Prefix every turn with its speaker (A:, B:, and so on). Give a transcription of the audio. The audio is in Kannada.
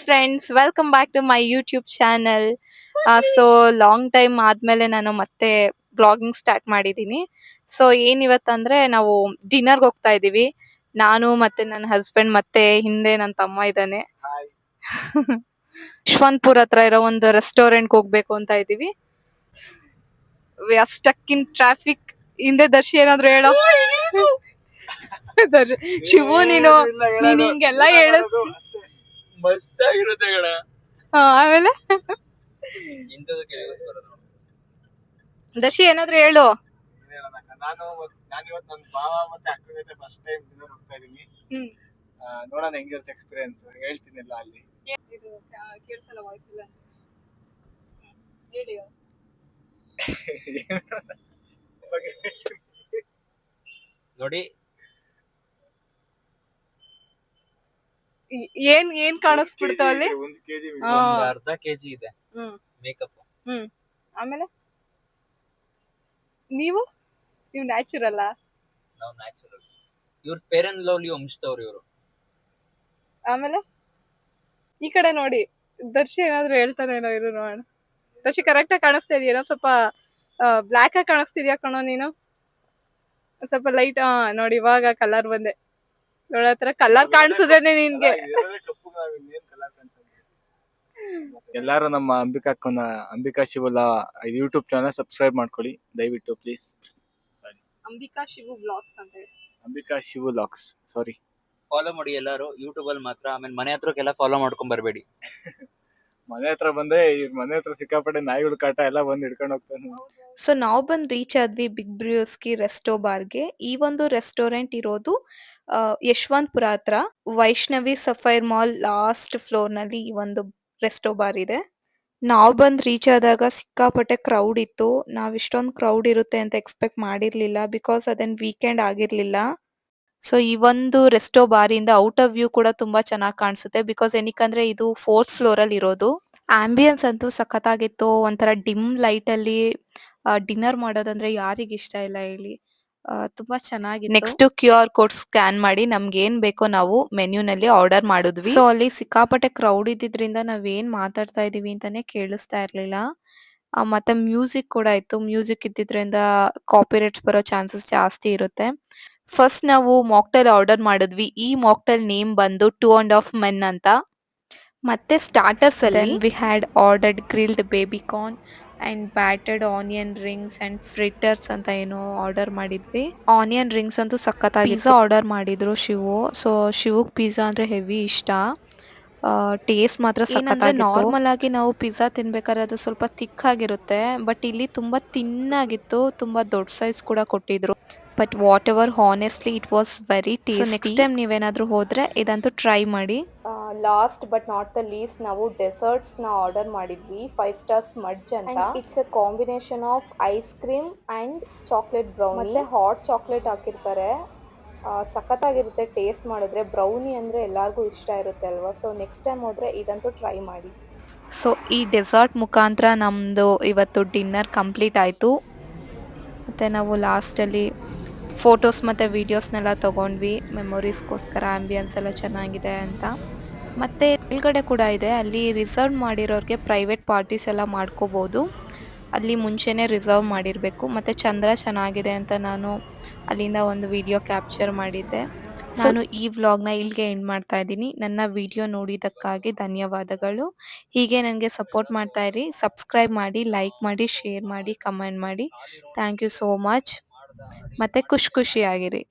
A: Friends, welcome back to my YouTube channel. So long time ಆದ್ಮೇಲೆ ನಾನು ಮತ್ತೆ ಬ್ಲಾಗಿಂಗ್ ಸ್ಟಾರ್ಟ್ ಮಾಡಿದ್ದೀನಿ. ಸೊ ಏನಿವತ್ತಂದ್ರೆ ನಾವು ಡಿನ್ನರ್ಗೆ ಹೋಗ್ತಾ ಇದೀವಿ. ನಾನು ಮತ್ತೆ ನನ್ನ ಹಸ್ಬೆಂಡ್ ಮತ್ತೆ ಹಿಂದೆ ನನ್ನ ತಮ್ಮ ಇದ್ದಾನೆ. ಯಶವಂತಪುರ ಹತ್ರ ಇರೋ ಒಂದು ರೆಸ್ಟೋರೆಂಟ್ಗೆ ಹೋಗ್ಬೇಕು ಅಂತ ಇದೀವಿ. We are stuck in traffic. ಹಿಂದೆ ದರ್ಶಿ ಏನಾದ್ರು ಹೇಳೋ. ಶಿವು ನೀನು ಹಿಂಗೆಲ್ಲ ಹೇಳು.
B: ಮಸ್ತ್ ಆಗಿರುತ್ತೆ ಕಣ.
A: ಆಮೇಲೆ ದರ್ಶಿ ಏನಾದ್ರು ಹೇಳು.
C: ನಾನು ಇವತ್ತು ನನ್ನ ಭಾವ ಮತ್ತೆ ಅಕ್ಕ ಜೊತೆ ಫಸ್ಟ್ ಟೈಮ್ ಡಿನ್ನರ್ ಹೋಗ್ತಾ ಇದೀನಿ. ನೋಡೋಣ ಹೆಂಗಿರುತ್ತೆ ಎಕ್ಸ್ಪೀರಿಯನ್ಸ್, ಹೇಳ್ತೀನಿಲ್ಲ ಅಲ್ಲಿ.
A: ಕೇಳಿಸಲ್ಲ ವಾಯ್ಸ್ ಇಲ್ಲ ಹೇಳಿ.
B: ನೋಡಿ
A: ಏನ್ ಕಾಣಿಸ್ಬಿಡ್ತಾವ ಅಲ್ಲಿ.
C: 1 kg
B: ಅರ್ಧ ಕೆಜಿ ಇದೆ ಮೇಕಪ್.
A: ಆಮೇಲೆ ನೀವು ನ್ಯಾಚುರಲ್.
B: ನಾವು ನ್ಯಾಚುರಲ್. ಇವ್ರು ಫೇರ್ ಅಂಡ್ ಲವ್ಲಿ ವಂಶದವ್ರು ಇವರು.
A: ಆಮೇಲೆ ಈ ಕಡೆ ನೋಡಿ, ದರ್ಶಿ ಏನಾದ್ರು ಹೇಳ್ತಾನೇನೋ. ಇರು ನೋಡೋಣ. ದರ್ಶಿ ಕರೆಕ್ಟ್ ಆಗಿ ಕಾಣಿಸ್ತಾ ಇದೆಯೇನೋ? ಸ್ವಲ್ಪ ಬ್ಲ್ಯಾಕ್ ಆಗಿ ಕಾಣಿಸ್ತಿದ್ಯಾ ಕಣೋ ನೀನು. ಸ್ವಲ್ಪ ಲೈಟ್. ನೋಡಿ ಇವಾಗ ಕಲರ್ ಬಂದೆ. ನೋಡತ್ರ ಕಲರ್ ಕಾಣಿಸಿದ್ರೇನೆ ನಿನ್ಗೆ.
C: ಎಲ್ಲಾರು ನಮ್ಮ ಅಂಬಿಕಾ ಶಿವುಲ ಯೂಟ್ಯೂಬ್ ಚಾನಲ್ ಸಬ್ಸ್ಕ್ರೈಬ್ ಮಾಡ್ಕೊಳ್ಳಿ ದಯವಿಟ್ಟು ಪ್ಲೀಸ್.
A: ಅಂಬಿಕಾ ಶಿವು ಬ್ಲಾಗ್ಸ್ ಅಂತ ಹೇಳಿ.
C: ಅಂಬಿಕಾ ಶಿವು ಲಾಕ್ಸ್, ಸಾರಿ.
B: ಫಾಲೋ ಮಾಡಿ ಎಲ್ಲಾರು ಯೂಟ್ಯೂಬ್ ಅಲ್ಲಿ ಮಾತ್ರ. ಆಮೇಲೆ ಮನೆ ಹತ್ರಕ್ಕೆಲ್ಲ ಫಾಲೋ ಮಾಡ್ಕೊಂಡ್ ಬರ್ಬೇಡಿ.
C: ಮನೆ ಹತ್ರ ಬಂದ್ರೆ ಮನೆ ಹತ್ರ ಸಿಕ್ಕಾಪಟ್ಟೆ ನಾಯಿಗಳು ಕಾಟ ಎಲ್ಲ ಬಂದು ಹಿಡ್ಕೊಂಡು ಹೋಗ್ತಾನೆ.
A: ಸೊ ನಾವು ಬಂದು ರೀಚ್ ಆದ್ವಿ ಬಿಗ್ ಬ್ರೂಸ್ಕಿ ರೆಸ್ಟೋ ಬಾರ್ಗೆ. ಈ ಒಂದು ರೆಸ್ಟೋರೆಂಟ್ ಇರೋದು ಯಶವಂತಪುರ ಹತ್ರ Vaishnavi Sapphire mall last floor ನಲ್ಲಿ ಈ ಒಂದು ರೆಸ್ಟೋ ಬಾರ್ ಇದೆ. ನಾವು ಬಂದು ರೀಚ್ ಆದಾಗ ಸಿಕ್ಕಾಪಟ್ಟೆ ಕ್ರೌಡ್ ಇತ್ತು. ನಾವ್ ಇಷ್ಟೊಂದು ಕ್ರೌಡ್ ಇರುತ್ತೆ ಅಂತ ಎಕ್ಸ್ಪೆಕ್ಟ್ ಮಾಡಿರ್ಲಿಲ್ಲ, ಬಿಕಾಸ್ ಅದೇನ್ ವೀಕೆಂಡ್ ಆಗಿರ್ಲಿಲ್ಲ. ಸೊ ಈ ಒಂದು ರೆಸ್ಟೋ ಬಾರಿಂದ ಔಟ್ ಆಫ್ ವ್ಯೂ ಕೂಡ ತುಂಬಾ ಚೆನ್ನಾಗಿ ಕಾಣಿಸುತ್ತೆ, ಬಿಕಾಸ್ ಏನಕ್ಕಂದ್ರೆ ಇದು 4th ಫ್ಲೋರ್ ಅಲ್ಲಿ ಇರೋದು. ಆಂಬಿಯನ್ಸ್ ಅಂತೂ ಸಖತ್ತಾಗಿತ್ತು. ಒಂಥರ ಡಿಮ್ ಲೈಟ್ ಅಲ್ಲಿ ಡಿನ್ನರ್ ಮಾಡೋದಂದ್ರೆ ಯಾರಿಗ ಇಷ್ಟ ಇಲ್ಲ ಹೇಳಿ. ತುಂಬಾ ಚೆನ್ನಾಗಿತ್ತು. ನೆಕ್ಸ್ಟ್ QR ಕೋಡ್ ಸ್ಕ್ಯಾನ್ ಮಾಡಿ ನಮ್ಗೆ ಏನ್ ಬೇಕೋ ನಾವು ಮೆನ್ಯೂನಲ್ಲಿ ಆರ್ಡರ್ ಮಾಡಿದ್ವಿ. ಸೊ ಅಲ್ಲಿ ಸಿಕ್ಕಾಪಟ್ಟೆ ಕ್ರೌಡ್ ಇದ್ದಿದ್ರಿಂದ ನಾವ್ ಏನ್ ಮಾತಾಡ್ತಾ ಇದೀವಿ ಅಂತಾನೆ ಕೇಳಿಸ್ತಾ ಇರ್ಲಿಲ್ಲ. ಮತ್ತೆ ಮ್ಯೂಸಿಕ್ ಕೂಡ ಇತ್ತು. ಮ್ಯೂಸಿಕ್ ಇದ್ದಿದ್ರಿಂದ ಕಾಪಿರೈಟ್ಸ್ ಬರೋ ಚಾನ್ಸಸ್ ಜಾಸ್ತಿ ಇರುತ್ತೆ. ಫಸ್ಟ್ ನಾವು ಮಾಕ್ಟೈಲ್ ಆರ್ಡರ್ ಮಾಡಿದ್ವಿ. ಈ ಮಾಕ್ಟೈಲ್ ನೇಮ್ ಬಂದು 2.5 Men ಅಂತ. ಮತ್ತೆ ಸ್ಟಾರ್ಟರ್ಸ್ ಅಲ್ಲಿ we had ordered grilled baby corn and battered onion rings and fritters ಅಂತ ಏನೋ ಆರ್ಡರ್ ಮಾಡಿದ್ವಿ. ಆನಿಯನ್ ರಿಂಗ್ಸ್ ಅಂತೂ ಸಖತ್ತಾಗಿತ್ತು. ಪಿಜ್ಜಾ ಆರ್ಡರ್ ಮಾಡಿದ್ರು ಶಿವು. ಸೊ ಶಿವುಗ್ ಪಿಜ್ಜಾ ಅಂದ್ರೆ ಹೆವಿ ಇಷ್ಟ. ಟೇಸ್ಟ್ ಮಾತ್ರ ಸಖತ್ತಾಗಿತ್ತು. ನಾರ್ಮಲ್ ಆಗಿ ನಾವು ಪಿಜ್ಜಾ ತಿನ್ಬೇಕಾದ್ರೆ ಅದು ಸ್ವಲ್ಪ ಥಿಕ್ ಆಗಿರುತ್ತೆ, ಬಟ್ ಇಲ್ಲಿ ತುಂಬಾ ತಿನ್ನಾಗಿತ್ತು. ತುಂಬಾ ದೊಡ್ಡ ಸೈಜ್ ಕೂಡ ಕೊಟ್ಟಿದ್ರು. But what ever, honestly it was very tasty. Next time ನೀವೇನಾದ್ರೂ ಹೋದ್ರೆ ಇದಂತೂ ಟ್ರೈ ಮಾಡಿ. Last but not the least ನಾವು ಡೆಸರ್ಟ್ಸ್ ನ ಆರ್ಡರ್ ಮಾಡಿದ್ವಿ. 5 ಸ್ಟಾರ್ ಸ್ಮಡ್ಜ್ ಅಂತ. It's A combination of ice cream and chocolate brownie. ಮತ್ತೆ ಹಾಟ್ ಚಾಕ್ಲೇಟ್ ಹಾಕಿರ್ತಾರೆ. ಸಖತ್ತಾಗಿರುತ್ತೆ ಟೇಸ್ಟ್ ಮಾಡಿದ್ರೆ. ಬ್ರೌನಿ ಅಂದ್ರೆ ಎಲ್ಲಾರ್ಗೂ ಇಷ್ಟ ಇರುತ್ತೆ ಅಲ್ವಾ. ಸೊ ನೆಕ್ಸ್ಟ್ ಟೈಮ್ ಹೋದ್ರೆ ಇದಂತೂ ಟ್ರೈ ಮಾಡಿ. ಸೊ ಈ ಡೆಸರ್ಟ್ ಮುಖಾಂತರ ನಮ್ದು ಇವತ್ತು ಡಿನ್ನರ್ ಕಂಪ್ಲೀಟ್ ಆಯ್ತು. ಮತ್ತೆ ನಾವು ಲಾಸ್ಟಲ್ಲಿ ಫೋಟೋಸ್ ಮತ್ತು ವೀಡಿಯೋಸ್ನೆಲ್ಲ ತೊಗೊಂಡ್ವಿ ಮೆಮೊರೀಸ್ಗೋಸ್ಕರ. ಆ್ಯಂಬಿಯನ್ಸ್ ಎಲ್ಲ ಚೆನ್ನಾಗಿದೆ ಅಂತ. ಮತ್ತು ಮೇಲ್ಗಡೆ ಕೂಡ ಇದೆ, ಅಲ್ಲಿ ರಿಸರ್ವ್ ಮಾಡಿರೋರಿಗೆ ಪ್ರೈವೇಟ್ ಪಾರ್ಟೀಸ್ ಎಲ್ಲ ಮಾಡ್ಕೋಬೋದು. ಅಲ್ಲಿ ಮುಂಚೆನೇ ರಿಸರ್ವ್ ಮಾಡಿರಬೇಕು. ಮತ್ತು ಚಂದ್ರ ಚೆನ್ನಾಗಿದೆ ಅಂತ ನಾನು ಅಲ್ಲಿಂದ ಒಂದು ವಿಡಿಯೋ ಕ್ಯಾಪ್ಚರ್ ಮಾಡಿದ್ದೆ. ನಾನು ಈ ವ್ಲಾಗ್ನ ಇಲ್ಲಿಗೆ ಎಂಡ್ ಮಾಡ್ತಾ ಇದ್ದೀನಿ. ನನ್ನ ವಿಡಿಯೋ ನೋಡಿದ್ದಕ್ಕಾಗಿ ಧನ್ಯವಾದಗಳು. ಹೀಗೆ ನನಗೆ ಸಪೋರ್ಟ್ ಮಾಡ್ತಾ ಇರಿ. ಸಬ್ಸ್ಕ್ರೈಬ್ ಮಾಡಿ, ಲೈಕ್ ಮಾಡಿ, ಶೇರ್ ಮಾಡಿ, ಕಮೆಂಟ್ ಮಾಡಿ. Thank you so much. ಮತ್ತೆ ಖುಷಿಯಾಗಿರಿ.